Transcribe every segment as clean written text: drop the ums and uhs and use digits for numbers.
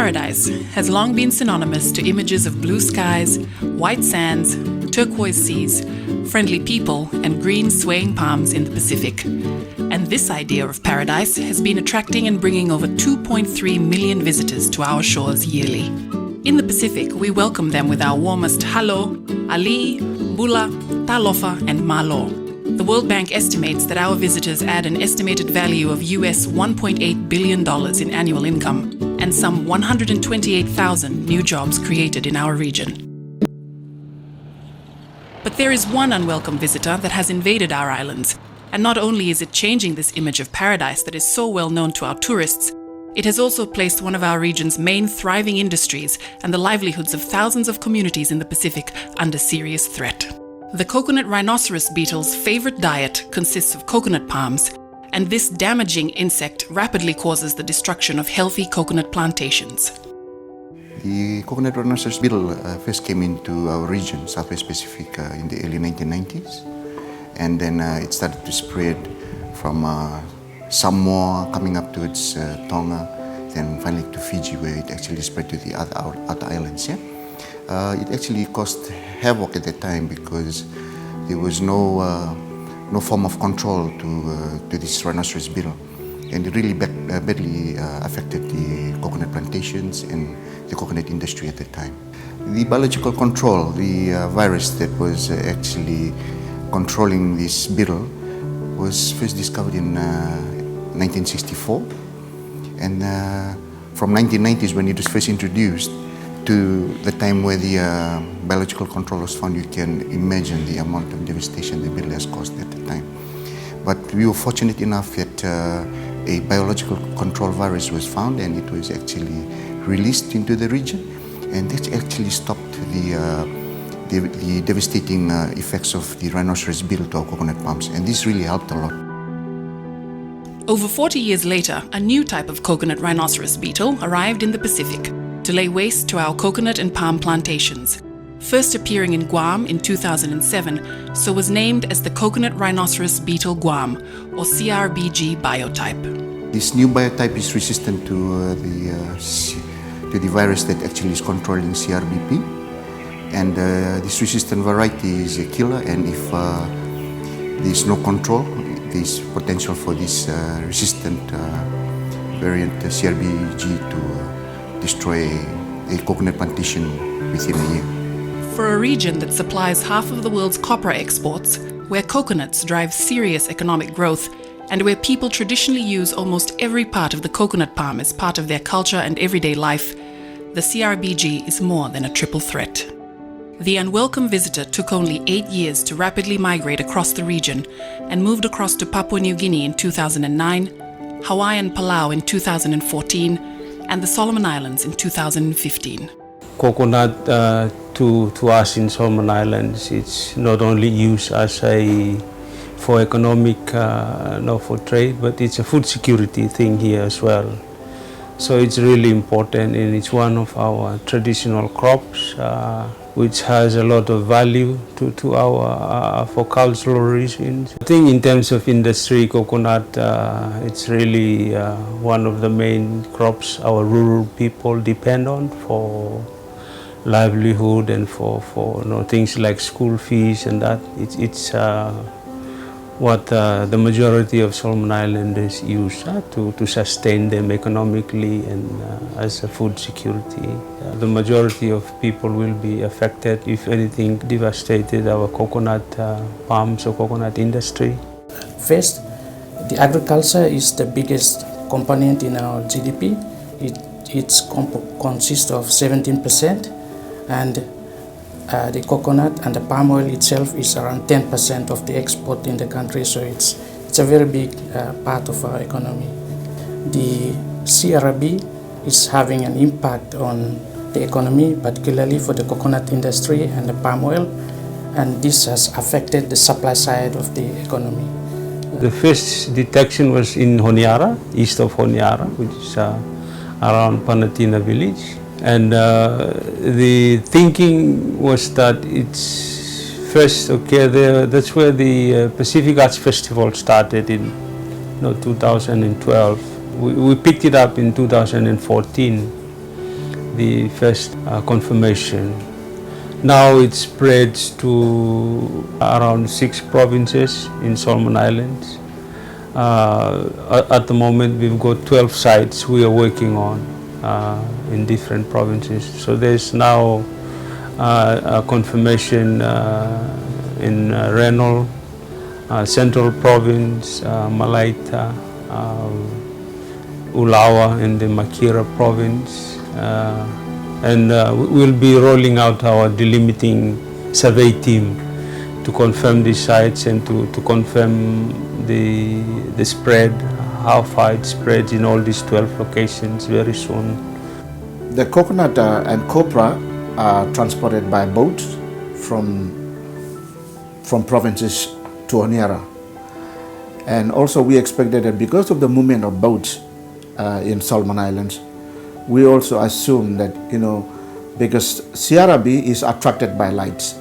Paradise has long been synonymous to images of blue skies, white sands, turquoise seas, friendly people, and green swaying palms in the Pacific. And this idea of paradise has been attracting and bringing over 2.3 million visitors to our shores yearly. In the Pacific, we welcome them with our warmest halo, ali, bula, talofa, and malo. The World Bank estimates that our visitors add an estimated value of US $1.8 billion in annual income and some 128,000 new jobs created in our region. But there is one unwelcome visitor that has invaded our islands, and not only is it changing this image of paradise that is so well known to our tourists, it has also placed one of our region's main thriving industries and the livelihoods of thousands of communities in the Pacific under serious threat. The coconut rhinoceros beetle's favorite diet consists of coconut palms, and this damaging insect rapidly causes the destruction of healthy coconut plantations. The coconut rhinoceros beetle first came into our region, Southwest Pacific, in the early 1990s. And then it started to spread from Samoa, coming up towards Tonga, then finally to Fiji, where it actually spread to the other islands. Yeah? It actually caused havoc at that time because there was no form of control to this rhinoceros beetle. And it really badly affected the coconut plantations and the coconut industry at that time. The biological control, the virus that was actually controlling this beetle was first discovered in 1964. And from 1990s, when it was first introduced, to the time where the biological control was found, you can imagine the amount of devastation the beetle has caused at the time. But we were fortunate enough that a biological control virus was found, and it was actually released into the region, and that actually stopped the devastating effects of the rhinoceros beetle to our coconut palms, and this really helped a lot. Over 40 years later, a new type of coconut rhinoceros beetle arrived in the Pacific to lay waste to our coconut and palm plantations. First appearing in Guam in 2007, so was named as the coconut rhinoceros beetle Guam, or CRB-G biotype. This new biotype is resistant to the virus that actually is controlling CRBP, and this resistant variety is a killer, and if there is no control, there is potential for this resistant variant CRB-G to destroy a coconut plantation within a year. For a region that supplies half of the world's copper exports, where coconuts drive serious economic growth, and where people traditionally use almost every part of the coconut palm as part of their culture and everyday life, the CRB-G is more than a triple threat. The unwelcome visitor took only 8 years to rapidly migrate across the region and moved across to Papua New Guinea in 2009, Hawaii and Palau in 2014, and the Solomon Islands in 2015. Coconut to us in Solomon Islands, it's not only used as for economic, for trade, but it's a food security thing here as well. So it's really important, and it's one of our traditional crops, which has a lot of value to our for cultural reasons. I think in terms of industry, coconut, it's really one of the main crops our rural people depend on for livelihood and for things like school fees and that. It's what the majority of Solomon Islanders use to sustain them economically and as a food security. The majority of people will be affected, if anything, devastated our coconut palms or coconut industry. First, the agriculture is the biggest component in our GDP. It consists of 17%, and the coconut and the palm oil itself is around 10% of the export in the country, so it's a very big part of our economy. The CRB is having an impact on the economy, particularly for the coconut industry and the palm oil, and this has affected the supply side of the economy. The first detection was in Honiara, east of Honiara, which is around Panatina village. And the thinking was that it's first, that's where the Pacific Arts Festival started in 2012. We picked it up in 2014. the first confirmation. Now it spreads to around 6 provinces in Solomon Islands. At the moment, we've got 12 sites we are working on in different provinces. So there's now a confirmation in Renal, Central Province, Malaita, Ulawa in the Makira Province. And we'll be rolling out our delimiting survey team to confirm these sites and to confirm the spread, how far it spreads in all these 12 locations very soon. The coconut and copra are transported by boat from provinces to Honiara. And also we expected that because of the movement of boats in Solomon Islands, we also assume that, because CRB is attracted by lights.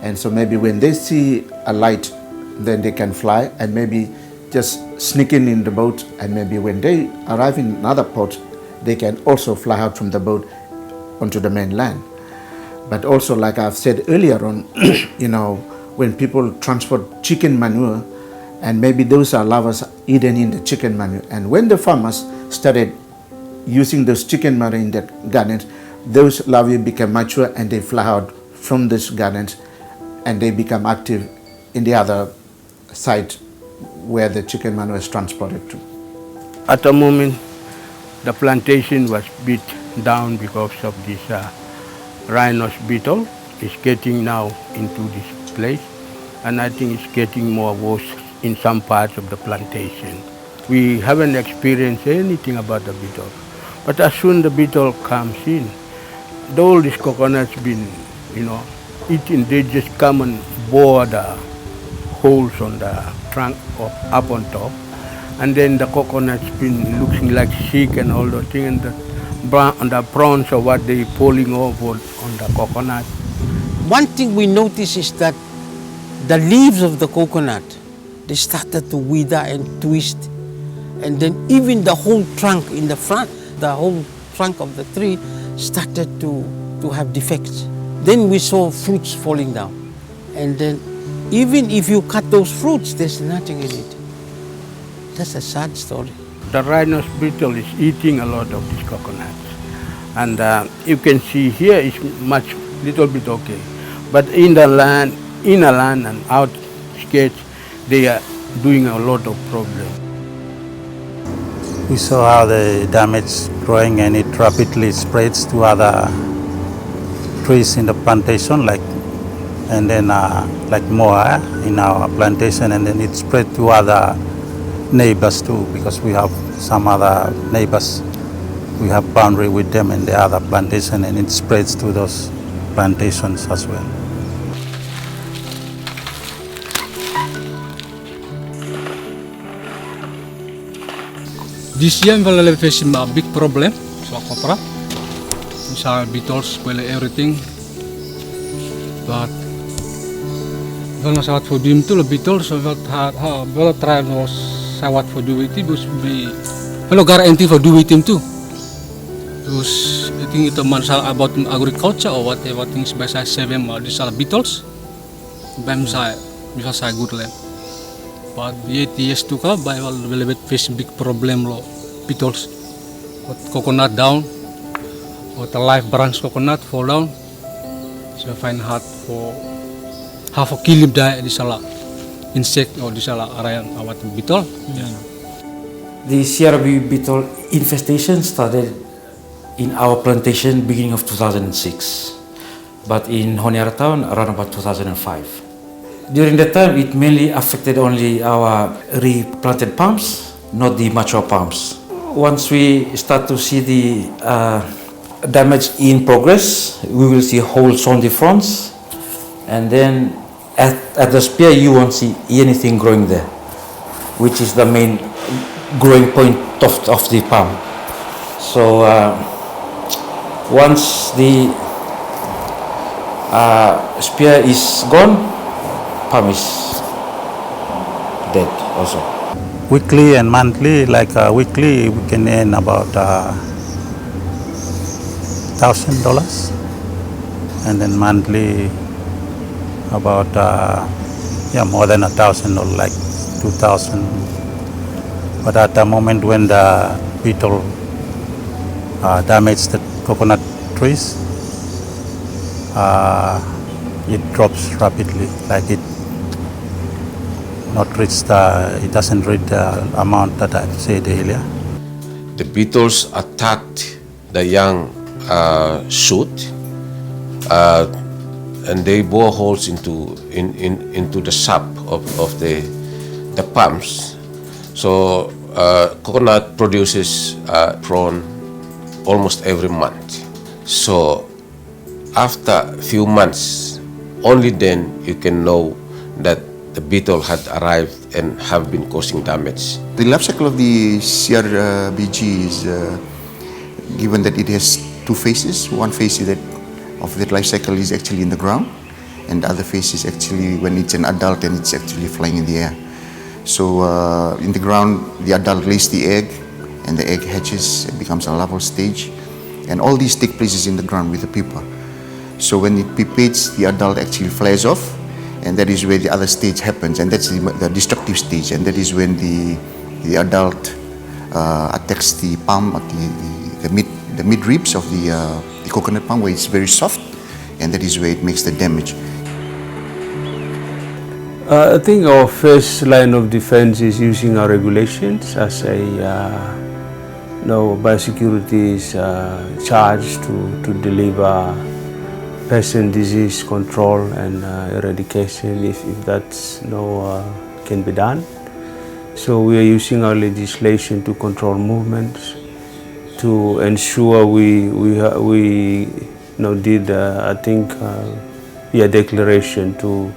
And so maybe when they see a light, then they can fly and maybe just sneak in the boat, and maybe when they arrive in another port, they can also fly out from the boat onto the mainland. But also, like I've said earlier on, when people transport chicken manure, and maybe those are larvae eaten in the chicken manure, and when the farmers started using those chicken manure in their gardens, those larvae become mature and they fly out from these gardens and they become active in the other site where the chicken manure is transported to. At the moment, the plantation was beat down because of this Rhinoceros beetle. It's getting now into this place, and I think it's getting more worse in some parts of the plantation. We haven't experienced anything about the beetle. But as soon as the beetle comes in, all these coconuts been, eaten, they just come and bore the holes on the trunk or up on top. And then the coconut's been looking like sick and all those things, and the prawns or what they pulling off on the coconut. One thing we notice is that the leaves of the coconut, they started to wither and twist. And then even the whole trunk in the front, the whole trunk of the tree started to have defects. Then we saw fruits falling down. And then even if you cut those fruits, there's nothing in it. That's a sad story. The rhinoceros beetle is eating a lot of these coconuts. And you can see here it's little bit okay. But in the land and outskirts, they are doing a lot of problems. We saw how the damage growing, and it rapidly spreads to other trees in the plantation, like more in our plantation, and then it spread to other neighbors too, because we have some other neighbors. We have boundary with them in the other plantation, and it spreads to those plantations as well. This year we are facing a big problem, so copra. Misal beetles spoil everything. But kalau sawat for them tu lebih beetles so well try no sawat for do it bus be kalau guarantee for do it tu. Terus I think itu masalah about agriculture or whatever things by saya seven these are beetles. Bam saya good land. But 8 years to come, I will face big problem lo beetles. What coconut down, what the live branch coconut fall down. So I find hard for half a kilo die di salah insect or di salah area awat beetle. Yeah. The CRB beetle infestation started in our plantation beginning of 2006, but in Honiara town around about 2005. During that time, it mainly affected only our replanted palms, not the mature palms. Once we start to see the damage in progress, we will see holes on the fronts, and then at the spear you won't see anything growing there, which is the main growing point of the palm. So once the spear is gone, palm is dead also. Weekly and monthly, weekly we can earn about $1,000, and then monthly about more than $1,000, like 2,000. But at the moment when the beetle damaged the coconut trees, it drops rapidly, like it doesn't reach the amount that I said earlier. The beetles attacked the young shoot, and they bore holes into the sap of the palms. So coconut produces prawn almost every month. So after a few months, only then you can know that the beetle had arrived and have been causing damage. The life cycle of the CRB-G is given that it has two phases. One phase is that of the life cycle is actually in the ground, and the other phase is actually when it's an adult and it's actually flying in the air. So in the ground, the adult lays the egg, and the egg hatches and becomes a larval stage, and all these take places in the ground with the pupa. So when it pupates, the adult actually flies off, and that is where the other stage happens, and that's the destructive stage, and that is when the adult attacks the palm, the mid ribs of the coconut palm, where it's very soft, and that is where it makes the damage. I think our first line of defense is using our regulations as a biosecurity is charged to deliver pest and disease control and eradication if that's can be done. So we are using our legislation to control movements, to ensure we did I think a declaration to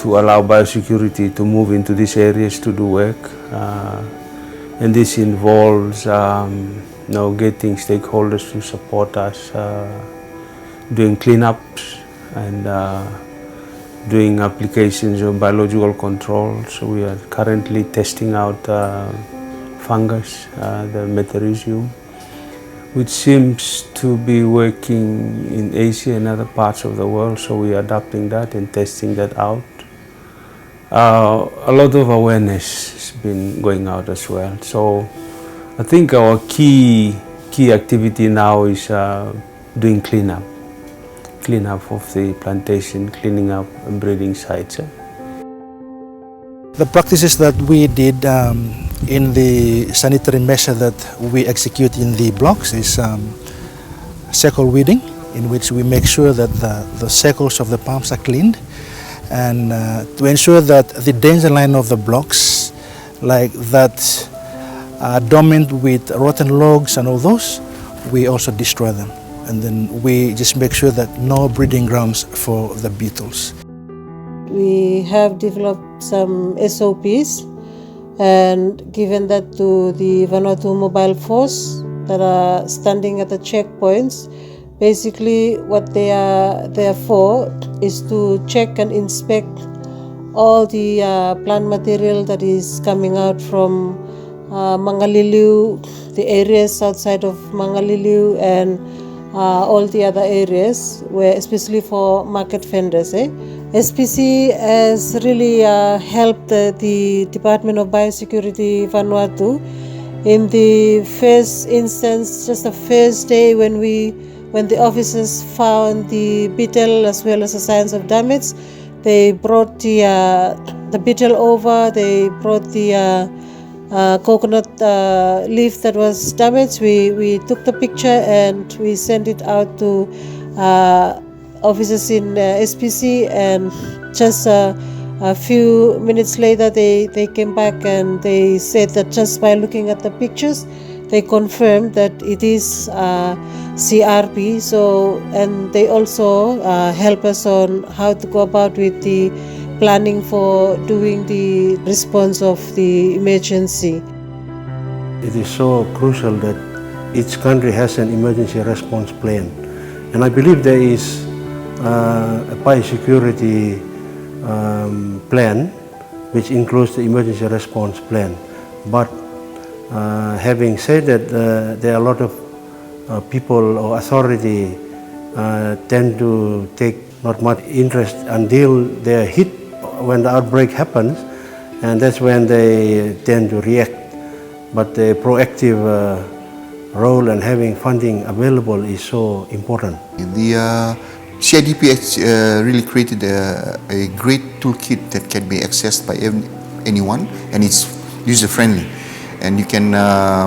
allow biosecurity to move into these areas to do work, and this involves getting stakeholders to support us, doing cleanups and doing applications of biological control. So we are currently testing out fungus, the metarhizium, which seems to be working in Asia and other parts of the world. So we are adapting that and testing that out. A lot of awareness has been going out as well. So I think our key activity now is doing cleanup of the plantation, cleaning up and breeding sites. The practices that we did in the sanitary measure that we execute in the blocks is circle weeding, in which we make sure that the circles of the palms are cleaned, and to ensure that the danger line of the blocks, like that are dormant with rotten logs and all those, we also destroy them. And then we just make sure that no breeding grounds for the beetles. We have developed some SOPs and given that to the Vanuatu Mobile Force that are standing at the checkpoints. Basically what they are there for is to check and inspect all the plant material that is coming out from Mangaliliu, the areas outside of Mangaliliu, and all the other areas, where especially for market vendors. SPC has really helped the Department of Biosecurity Vanuatu in the first instance, just the first day when the officers found the beetle as well as the signs of damage. They brought the beetle over. They brought the coconut leaf that was damaged. We took the picture and we sent it out to officers in SPC, and just a few minutes later they came back and they said that just by looking at the pictures they confirmed that it is CRB. So, and they also help us on how to go about with the planning for doing the response of the emergency. It is so crucial that each country has an emergency response plan, and I believe there is a biosecurity plan which includes the emergency response plan. But having said that, there are a lot of people or authority tend to take not much interest until they're hit when the outbreak happens, and that's when they tend to react. But the proactive role and having funding available is so important. The CIDP really created a great toolkit that can be accessed by anyone, and it's user-friendly. And you can,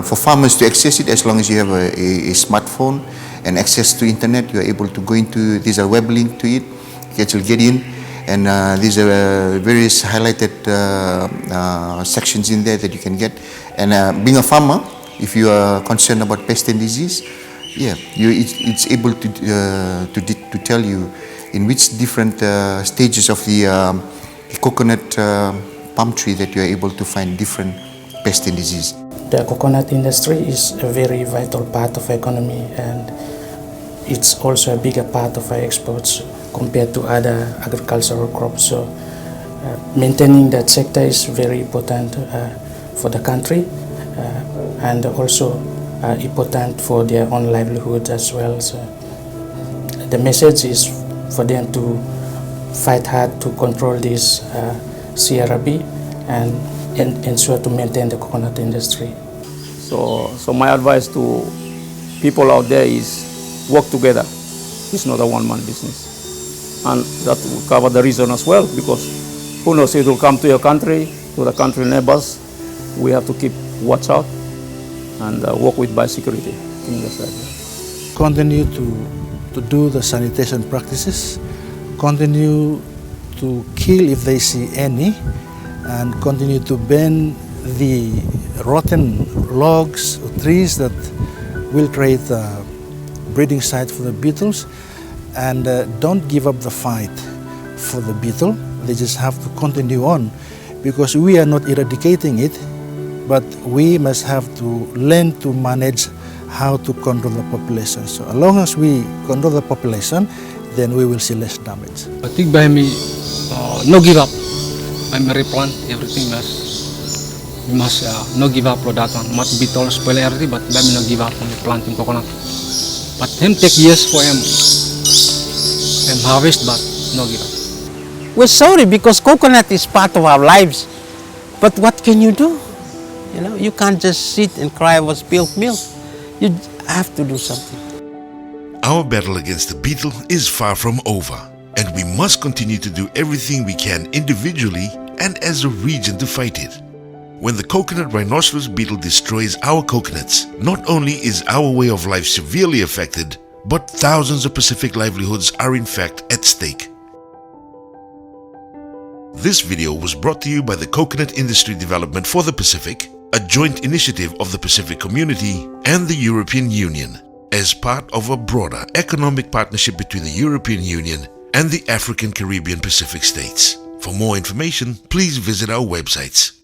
for farmers to access it, as long as you have a smartphone and access to internet, you are able to go into, there's a web link to it, you can actually get in, and there's various highlighted sections in there that you can get. And being a farmer, if you are concerned about pest and disease, yeah, it's able to tell you in which different stages of the coconut palm tree that you are able to find different pest and disease. The coconut industry is a very vital part of economy, and it's also a bigger part of our exports compared to other agricultural crops. So maintaining that sector is very important for the country, and also important for their own livelihood as well. So the message is for them to fight hard to control this CRB and ensure to maintain the coconut industry. So my advice to people out there is work together. It's not a one-man business. And that will cover the reason as well, because who knows, it will come to your country, to the country neighbors. We have to keep watch out and work with biosecurity. I think that's right. Continue to do the sanitation practices, continue to kill if they see any, and continue to ban the rotten logs or trees that will create a breeding site for the beetles, and don't give up the fight for the beetle. They just have to continue on, because we are not eradicating it, but we must have to learn to manage how to control the population. So as long as we control the population, then we will see less damage. I think by me, no give up. I may replant everything. We must no give up for that one. Not beetle spoil everything, but by me no give up on the planting coconut. But him take years for him harvest, but no give up. We're sorry because coconut is part of our lives. But what can you do? You know, you can't just sit and cry over spilled milk. You have to do something. Our battle against the beetle is far from over, and we must continue to do everything we can individually and as a region to fight it. When the coconut rhinoceros beetle destroys our coconuts, not only is our way of life severely affected, but thousands of Pacific livelihoods are in fact at stake. This video was brought to you by the Coconut Industry Development for the Pacific, a joint initiative of the Pacific Community and the European Union, as part of a broader economic partnership between the European Union and the African, Caribbean, Pacific states. For more information, please visit our websites.